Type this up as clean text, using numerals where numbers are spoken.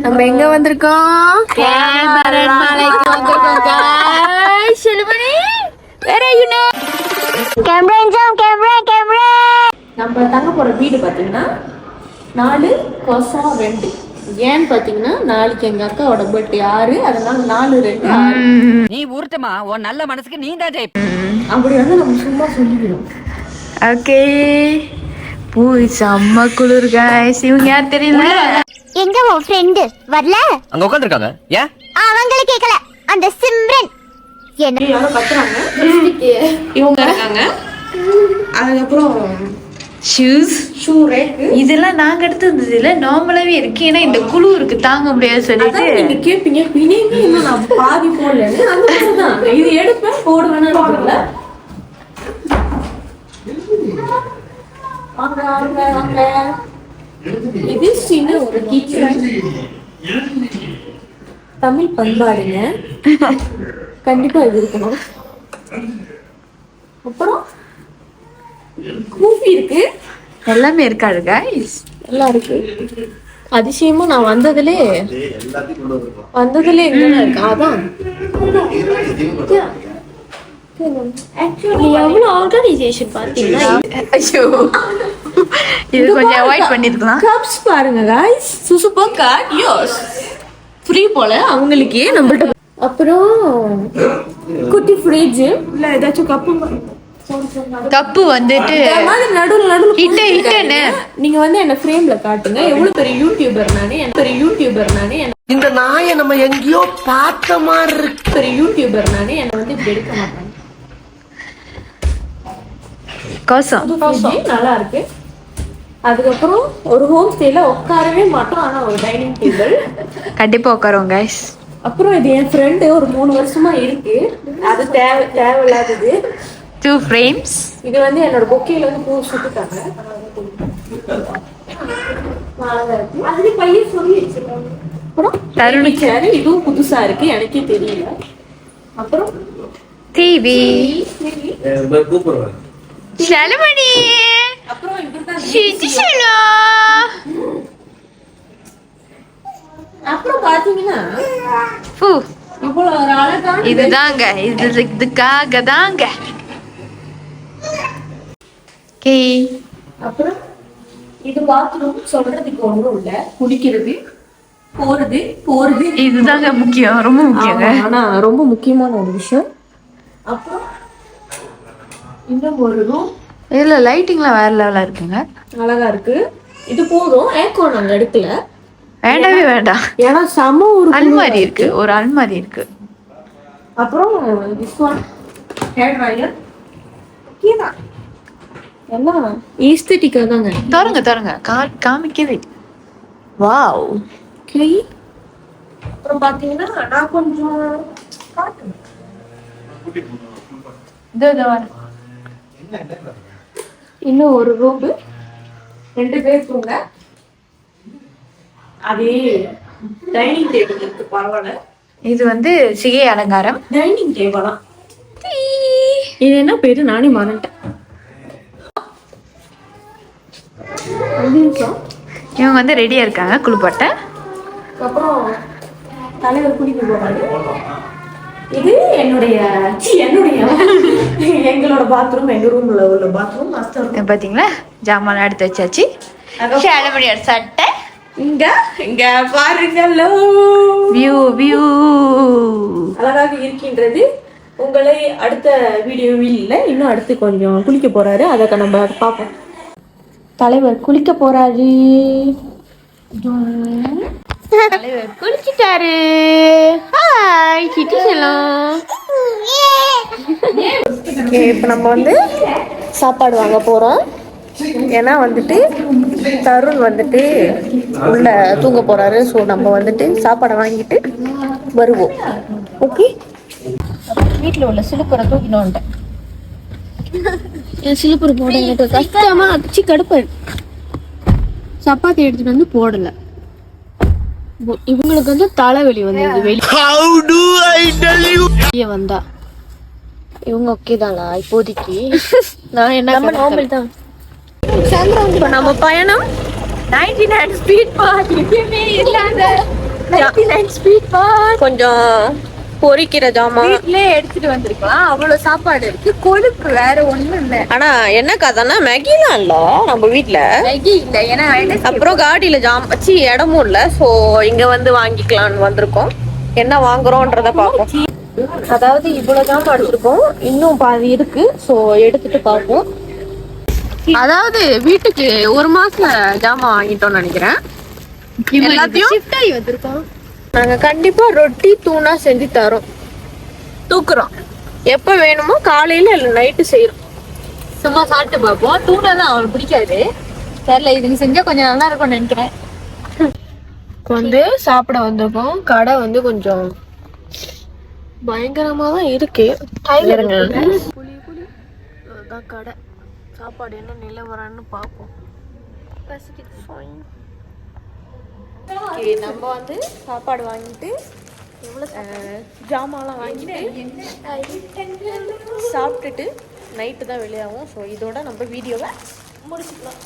நம்ம எங்க வந்திருக்கோம்? மலைக்கு வந்திருக்கோம் guys. செல்வனி, where are you now? Camera நம்ம தங்க போற வீடு பாத்தீங்கன்னா 4+2. ஏன்னு பாத்தீங்கன்னா நாளைக்கு எங்க அக்காவோட பர்த்டே 6, அதனால 4+2. நீ ஊர்த்தமா உன் நல்ல மனசுக்கு நீ தான் ஜெயிப்ப. அப்படி வந்து நம்ம சும்மா சொல்லிக்கிறோம். ஓகே, போய் செம்ம குளிர் guys. இவங்க யார் தெரியல? எங்க உன் ஃப்ரெண்ட் வரல? அங்க உட்கார்ந்திருக்காங்க. ஏன் அவங்கள கேக்கல, அந்த சிம்ரன் என்ன யாரோ கத்துறாங்க. இவங்க இருக்காங்க. அதுக்கப்புறம் ஷூ ரேக்கு இதெல்லாம் நாங்க எடுத்தது இல்ல, நார்மலாவே இருக்கு. ஏன்னா இந்த குளிருக்கு தாங்க முடியாது சொல்லிட்டு நீங்க கேப்பீங்க, பிணைங்க இன்னும் நான் பாதி போடல. அந்த மாதிரிதான் இது எடுப்பேன் போடுவேன்னு தெரியல. இது சின்ன ஒரு கிச்சன். தமிழ் பண்பாடுங்க, கண்டிப்பா இது இருக்கணும். அப்புறம் கூஃபி இருக்கு, எல்லாமே இருக்காது guys. எல்லாம் இருக்கு. அதிசயமா நான் வந்ததுலே எங்க இருக்கு அதான். ஆக்சுவலி எவ்வளவு ஆர்கனைசேஷன் பாத்தீங்கன்னா. ஐயோ, இது கொஞ்சம் அவாய்ட் பண்ணிருக்கலாம். கப்ஸ் பாருங்க गाइस, சுசுபா கார்ட் யோஸ் ஃப்ரீ போல அவங்களுக்கே நம்மள்ட்ட. அப்புறம் குட்டி ஃப்ரிட்ஜ் இல்ல ஏதாச்சும் கப்பு வந்துட்டு நடுவுல ஹிட்டனு. நீங்க வந்து என்ன ஃப்ரேம்ல காட்டுங்க. எவ்வளவு பெரிய யூடியூபர் நானே, இந்த நாயை நம்ம எங்கேயோ பார்த்த மாதிரி இருக்கு. பெரிய யூடியூபர் நானே, என்ன வந்து இப்படி எடுக்க மாட்டாங்க. கோசம் நல்லா இருக்கு. அதுக்கப்புறம் ஒரு ஹோம் ஸ்டேல உட்காரவே மாட்டோம், ஆனா ஒரு டைனிங் டேபிள் கண்டிப்பா உட்காருவோம் guys. அப்புறம் இது என் ஃப்ரெண்டு ஒரு 3 வருஷமா இருக்கு, அது தேவையில்லாதது. 2 frames. இது வந்து என்னோட பொக்கையில வந்து பூ சுட்டுட்டாங்க. அதுல பையன் சொல்லி வச்சிருக்காங்க. அப்புறம் தருணிச்சாரு, இதுவும் புதுசா இருக்கு, எனக்கே தெரியல. அப்புறம் டிவி செலமணி. அப்புறம் இப்படிதான். அப்புறம் பாத்தீங்கன்னா இவ்வளவு ஒரு அழகான இதுதாங்க, இதுக்காக தாங்க. ஓகே, அப்புறம் இது பாத்ரூம் சொல்றதுக்கு ஒண்ணும் இல்ல, குளிக்கிறது போறது இதுதாங்க முக்கியம், ரொம்ப முக்கியங்க. ஆனா ரொம்ப முக்கியமான ஒரு விஷயம். அப்புறம் இன்னும் ஒரு ரூம், இதுல லைட்டிங்லாம் வேற லெவலா இருக்குங்க, அழகா இருக்கு. இது போதும், ஏர்கான் நாங்க எடுக்கல, வேண்டவே வேண்டாம். ஏன்னா செம ஒரு அல்மாரி இருக்கு, ஒரு அல்மாரி இருக்கு. அப்புறம் this one ஹேர் ட்ரையர் ஓகேதான், எல்லாம் ஈஸ்தட்டிக்கா தாங்க. தருங்க காமிக்கவே. வாவ். ஓகே. அப்புறம் பாத்தீங்கன்னா நான் கொஞ்சம் காட்டுறேன். இன்னும் ஒரு ரூம், 2 பேர் தூங்க. அதே டைனிங் டேபிள் இருக்கு, பரவாயில்ல. இது வந்து சிகை அலங்காரம் டைனிங் டேபிளா. இது என்ன பேரு நானே மறந்துட்டேன். இவங்க வந்து ரெடியா இருக்காங்க குளிப்பாட்ட. அப்புறம் தலைவர் குளிக்க போறாரு. இது என்னுடைய எங்களோட பாத்ரூம், எங்க ரூம்ல உள்ள பாத்ரூம். மாஸ்டர் பாத்தீங்களா, ஜாமான் எடுத்து வச்சாச்சு. சேலமணியோட சட்டை இங்க பாருங்களோ, வியூ அழகாக இருக்கின்றது. உங்களை அடுத்த வீடியோவில் இல்ல, இன்னும் அடுத்து கொஞ்சம் குளிக்க போறாரு, அதை நம்ம பார்ப்போம். தலைவர் குளிக்க போறாரு. தலைவர் குளிச்சிட்டாரு. ஹாய் சிட்டி செல்லம். இப்போ நம்ம வந்து சாப்பாடு வாங்க போறோம். ஏன்னா வந்துட்டு தருண் வந்துட்டு உள்ள தூங்க போறாரு. ஸோ நம்ம வந்துட்டு சாப்பாடை வாங்கிட்டு வருவோம். ஓகே. வீட்டில் உள்ள சிலுப்பரை தூக்கிட்டு வந்துட்டேன். என் சிலுப்பரை போட எனக்கு கஷ்டமா அடிச்சு கடுப்பு. சப்பாத்தி எடுத்துட்டு வந்து போடல. இவங்களுக்கு வந்து தலைவலி வந்து வெளியே வந்தா இவங்க ஓகே தானா இப்போதைக்கு? நான் என்ன நார்மல் தான். நம்ம பயணம் 99 ஸ்பீட் பாதி இல்லாத கொஞ்சம் பொரிக்கிற ஜாமான். வீட்லயே எடுத்துட்டு வந்திருக்கலாம், அவ்வளவு சாப்பாடு இருக்கு, கொழுப்பு வேற ஒண்ணும் இல்ல. ஆனா என்ன கதைன்னா மேகிலாம் இல்ல நம்ம வீட்ல. மேகி இல்ல, ஏன்னா அப்புறம் காடியில வச்சு இடமும் இல்ல. சோ இங்க வந்து வாங்கிக்கலாம்னு வந்திருக்கோம். என்ன வாங்குறோம்ன்றத பார்ப்போம். அதாவது இவ்வளவு ஜாமான் எடுத்திருக்கோம், இன்னும் பாதி இருக்கு. சோ எடுத்துட்டு பார்ப்போம். அதாவது வீட்டுக்கு ஒரு மாசம் ஜாமான் வாங்கிட்டோம்னு நினைக்கிறேன். எல்லாத்தையும் ஷிஃப்ட் ஆகி வந்திருக்கோம். நாங்க கண்டிப்பா ரொட்டி தூணா செஞ்சு தரோம், தூக்குறோம். எப்ப வேணுமோ காலையில இல்ல நைட்டு செய்யறோம். சும்மா சாப்பிட்டு பார்ப்போம். தூணை தான் அவனுக்கு பிடிக்காது, தெரியல. இதுக்கு செஞ்சா கொஞ்சம் நல்லா இருக்கும்னு நினைக்கிறேன். வந்து சாப்பிட வந்திருக்கோம். கடை வந்து கொஞ்சம் பயங்கரமா தான் இருக்கு. அதான் கடை. சாப்பாடு என்ன நிலவரன்னு பார்ப்போம். நம்ம வந்து சாப்பாடு வாங்கிட்டு ஜாமான்லாம் வாங்கிட்டு சாப்பிட்டுட்டு நைட்டு தான் வெளியாகும். ஸோ இதோட நம்ம வீடியோவை முடிச்சுக்கலாம்.